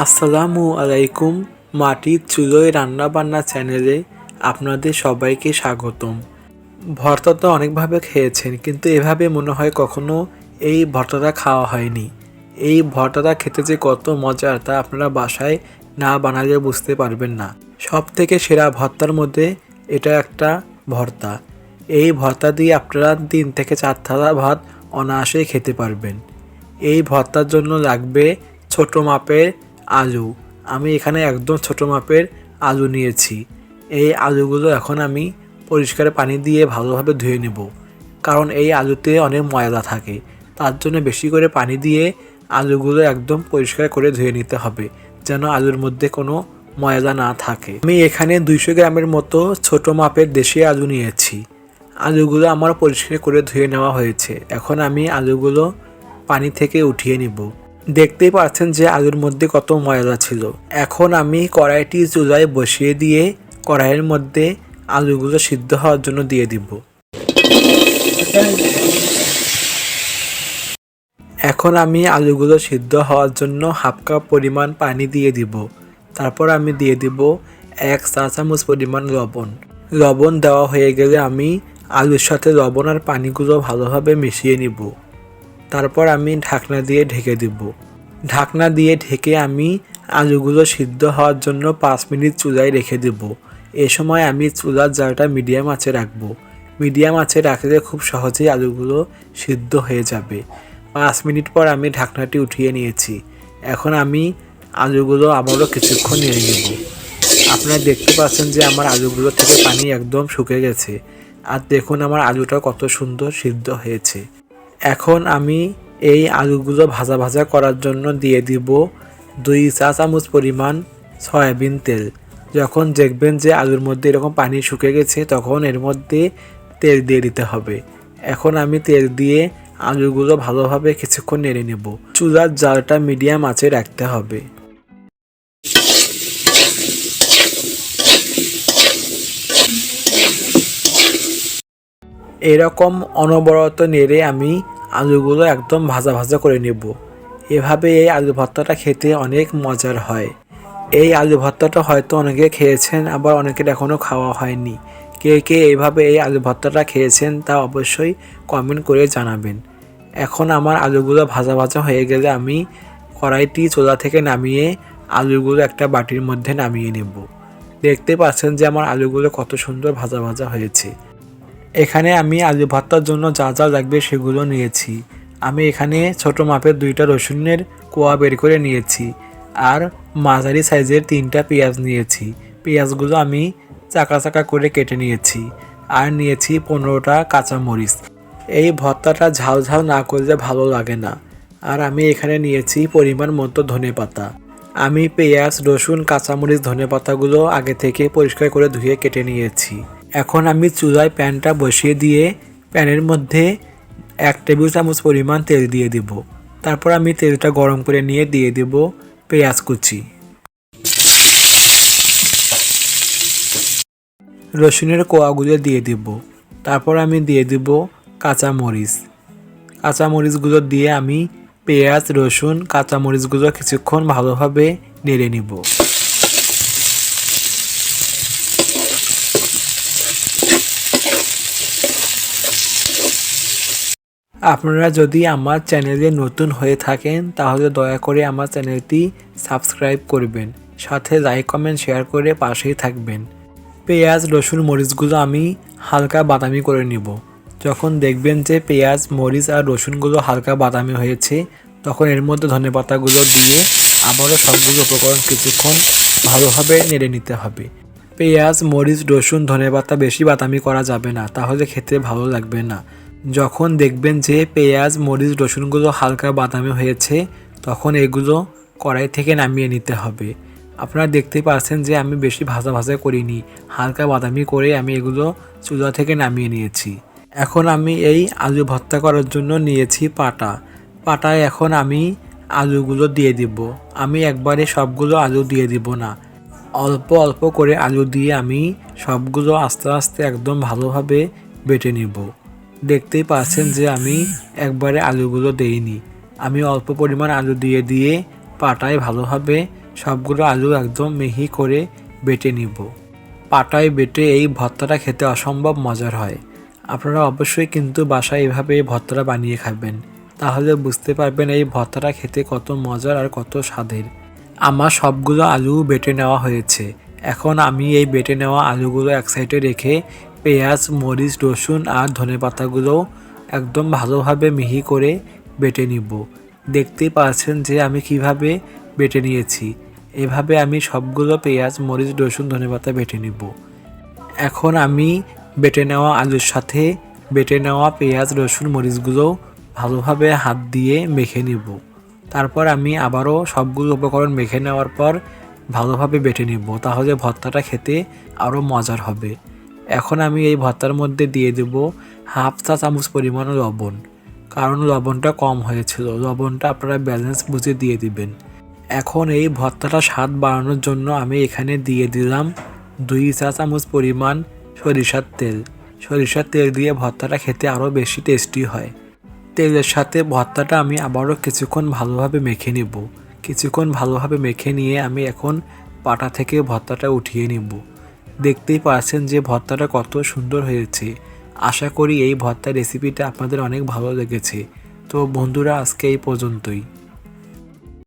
আসসালামু আলাইকুম। মাটির চুলোয় রান্নাবান্না চ্যানেলে আপনাদের সবাইকে স্বাগতম। ভর্তা তো অনেকভাবে খেয়েছেন, কিন্তু এভাবে মনে হয় কখনো এই ভর্তাটা খাওয়া হয়নি। এই ভর্তাটা খেতে যে কত মজার তা আপনারা বাসায় না বানালে বুঝতে পারবেন না। সব থেকে সেরা ভর্তার মধ্যে এটা একটা ভর্তা। এই ভর্তা দিয়ে আপনারা 3 থেকে 4 থালা ভাত অনায়াসেই খেতে পারবেন। এই ভর্তার জন্য লাগবে ছোট মাপের আলু। আমি এখানে একদম ছোট মাপের আলু নিয়েছি। এই আলুগুলো এখন আমি পরিষ্কার পানি দিয়ে ভালোভাবে ধুয়ে নেব, কারণ এই আলুতে অনেক ময়লা থাকে। তার জন্য বেশি করে পানি দিয়ে আলুগুলো একদম পরিষ্কার করে ধুয়ে নিতে হবে, যেন আলুর মধ্যে কোনো ময়লা না থাকে। আমি এখানে 200 গ্রামের মতো ছোট মাপের দেশি আলু নিয়েছি। আলুগুলো আমার পরিষ্কার করে ধুয়ে নেওয়া হয়েছে। এখন আমি আলুগুলো পানি থেকে উঠিয়ে নিব। দেখতেই পাচ্ছেন যে আলুর মধ্যে কত ময়লা ছিল। এখন আমি কড়াইটি চুলায় বসিয়ে দিয়ে কড়াইয়ের মধ্যে আলুগুলো সিদ্ধ হওয়ার জন্য দিয়ে দিব। এখন আমি আলুগুলো সিদ্ধ হওয়ার জন্য হাফ কাপ পরিমাণ পানি দিয়ে দিব। তারপর আমি দিয়ে দিব 1 চা চামচ পরিমাণ লবণ। লবণ দেওয়া হয়ে গেলে আমি আলুর সাথে লবণ আর পানিগুলো ভালোভাবে মিশিয়ে নিব। তারপর আমি ঢাকনা দিয়ে ঢেকে দিব। ঢাকনা দিয়ে ঢেকে আমি আলুগুলো সিদ্ধ হওয়ার জন্য 5 মিনিট চুলায় রেখে দেব। এ সময় আমি চুলার জালটা মিডিয়াম আঁচে রাখবো। মিডিয়াম আঁচে রাখলে খুব সহজেই আলুগুলো সিদ্ধ হয়ে যাবে। 5 মিনিট পর আমি ঢাকনাটি উঠিয়ে নিয়েছি। এখন আমি আলুগুলো আবারও কিছুক্ষণ নেড়ে নেব। আপনারা দেখতে পাচ্ছেন যে আমার আলুগুলো থেকে পানি একদম শুকিয়ে গেছে। আর দেখুন আমার আলুটা কত সুন্দর সিদ্ধ হয়েছে। এখন আমি এই আলুগুলো ভাজা ভাজা করার জন্য দিয়ে দিব 2 চা চামচ পরিমাণ সয়াবিন তেল। যখন দেখবেন যে আলুর মধ্যে এরকম পানি শুকিয়ে গেছে, তখন এর মধ্যে তেল দিয়ে দিতে হবে। এখন আমি তেল দিয়ে আলুগুলো ভালোভাবে কিছুক্ষণ নেড়ে নেব। চুলার জালটা মিডিয়াম আঁচে রাখতে হবে। এরকম অনবরত নেড়ে আমি আলুগুলো একদম ভাজা ভাজা করে নেব। এভাবে এই আলু ভর্তাটা খেতে অনেক মজার হয়। এই আলু ভর্তাটা হয়তো অনেকে খেয়েছেন, আবার অনেকের এখনও খাওয়া হয়নি। কে কে এইভাবে এই আলু ভর্তাটা খেয়েছেন তা অবশ্যই কমেন্ট করে জানাবেন। এখন আমার আলুগুলো ভাজা ভাজা হয়ে গেলে আমি কড়াইটি চুলা থেকে নামিয়ে আলুগুলো একটা বাটির মধ্যে নামিয়ে নেব। দেখতে পাচ্ছেন যে আমার আলুগুলো কত সুন্দর ভাজা ভাজা হয়েছে। এখানে আমি আলু ভর্তার জন্য যা যা লাগবে সেগুলো নিয়েছি। আমি এখানে ছোট মাপের 2টা রসুনের কোয়া বের করে নিয়েছি, আর মাঝারি সাইজের 3টা পেঁয়াজ নিয়েছি। পেঁয়াজগুলো আমি চাকা চাকা করে কেটে নিয়েছি। আর নিয়েছি 15টা কাঁচামরিচ। এই ভর্তাটা ঝাল ঝাল না করলে ভালো লাগে না। আর আমি এখানে নিয়েছি পরিমাণ মতো ধনেপাতা। আমি পেঁয়াজ, রসুন, কাঁচামরিচ, ধনেপাতাগুলো আগে থেকে পরিষ্কার করে ধুয়ে কেটে নিয়েছি। এখন আমি চুলায় প্যানটা বসিয়ে দিয়ে প্যানের মধ্যে 1 টেবিল চামচ পরিমাণ তেল দিয়ে দেব। তারপর আমি তেলটা গরম করে নিয়ে দিয়ে দেব পেঁয়াজ কুচি, রসুনের কোয়াগুলো দিয়ে দেব। তারপর আমি দিয়ে দেব কাঁচামরিচ। কাঁচামরিচগুলো দিয়ে আমি পেঁয়াজ, রসুন, কাঁচামরিচগুলো কিছুক্ষণ ভালোভাবে নেড়ে নিব। আপনারা যদি আমার চ্যানেলে নতুন হয়ে থাকেন তাহলে দয়া করে আমার চ্যানেলটি সাবস্ক্রাইব করবেন, সাথে লাইক, কমেন্ট, শেয়ার করে পাশেই থাকবেন। পেঁয়াজ, রসুন, মরিচগুলো আমি হালকা বাদামি করে নিব। যখন দেখবেন যে পেঁয়াজ, মরিচ আর রসুনগুলো হালকা বাদামি হয়েছে, তখন এর মধ্যে ধনেপাতাগুলো দিয়ে আবারও সবগুলো উপকরণ কিছুক্ষণ ভালোভাবে নেড়ে নিতে হবে। পেঁয়াজ, মরিচ, রসুন, ধনেপাতা বেশি বাদামি করা যাবে না, তাহলে খেতে ভালো লাগবে না। যখন দেখবেন যে পেঁয়াজ, মরিচ, রসুনগুলো হালকা বাদামি হয়েছে, তখন এগুলো কড়াই থেকে নামিয়ে নিতে হবে। আপনারা দেখতে পাচ্ছেন যে আমি বেশি ভাজা ভাজা করিনি, হালকা বাদামি করে আমি এগুলো চুলা থেকে নামিয়ে নিয়েছি। এখন আমি এই আলু ভর্তা করার জন্য নিয়েছি পাটা। পাটায় এখন আমি আলুগুলো দিয়ে দিব। আমি একবারে সবগুলো আলু দিয়ে দিব না, অল্প অল্প করে আলু দিয়ে আমি সবগুলো আস্তে আস্তে একদম ভালোভাবে বেটে নিব। দেখতেই পাচ্ছেন যে আমি একবারে আলুগুলো দেইনি, আমি অল্প পরিমাণ আলু দিয়ে দিয়ে পাটায় ভালোভাবে সবগুলো আলু একদম মিহি করে বেটে নিব। পাটায় বেটে এই ভর্তাটা খেতে অসম্ভব মজার হয়। আপনারা অবশ্যই কিন্তু বাসায় এভাবে এই ভর্তাটা বানিয়ে খাবেন, তাহলে বুঝতে পারবেন এই ভর্তাটা খেতে কত মজার আর কত স্বাদের। আমার সবগুলো আলু বেটে নেওয়া হয়েছে। এখন আমি এই বেটে নেওয়া আলুগুলো এক সাইডে রেখে পেঁয়াজ, মরিচ, রসুন আর ধনেপাতাগুলো একদম ভালোভাবে মিহি করে বেটে নিব। দেখতেই পাচ্ছেন যে আমি কিভাবে বেটে নিয়েছি। এভাবে আমি সবগুলো পেঁয়াজ, মরিচ, রসুন, ধনেপাতা বেটে নিব। এখন আমি বেটে নেওয়া আলুর সাথে বেটে নেওয়া পেঁয়াজ, রসুন, মরিচগুলো ভালোভাবে হাত দিয়ে মেখে নিব। তারপর আমি আবারও সবগুলো উপকরণ মেখে নেওয়ার পর ভালোভাবে বেটে নিব, তাহলে ভর্তাটা খেতে আরও মজার হবে। এখন আমি এই ভর্তার মধ্যে দিয়ে দেব হাফ চা চামচ পরিমাণ লবণ, কারণ লবণটা কম হয়েছিল। লবণটা আপনারা ব্যালেন্স বুঝে দিয়ে দিবেন। এখন এই ভর্তাটা স্বাদ বাড়ানোর জন্য আমি এখানে দিয়ে দিলাম 2 চা চামচ পরিমাণ সরিষার তেল। সরিষার তেল দিয়ে ভর্তাটা খেতে আরও বেশি টেস্টি হয়। তেলের সাথে ভর্তাটা আমি আবারও কিছুক্ষণ ভালোভাবে মেখে নেব। কিছুক্ষণ ভালোভাবে মেখে নিয়ে আমি এখন পাটা থেকে ভর্তাটা উঠিয়ে নেব। দেখতেই পাচ্ছেন যে ভর্তাটা কত সুন্দর হয়েছে। আশা করি এই ভর্তার রেসিপিটা আপনাদের অনেক ভালো লেগেছে। তো বন্ধুরা, আজকে এই পর্যন্তই।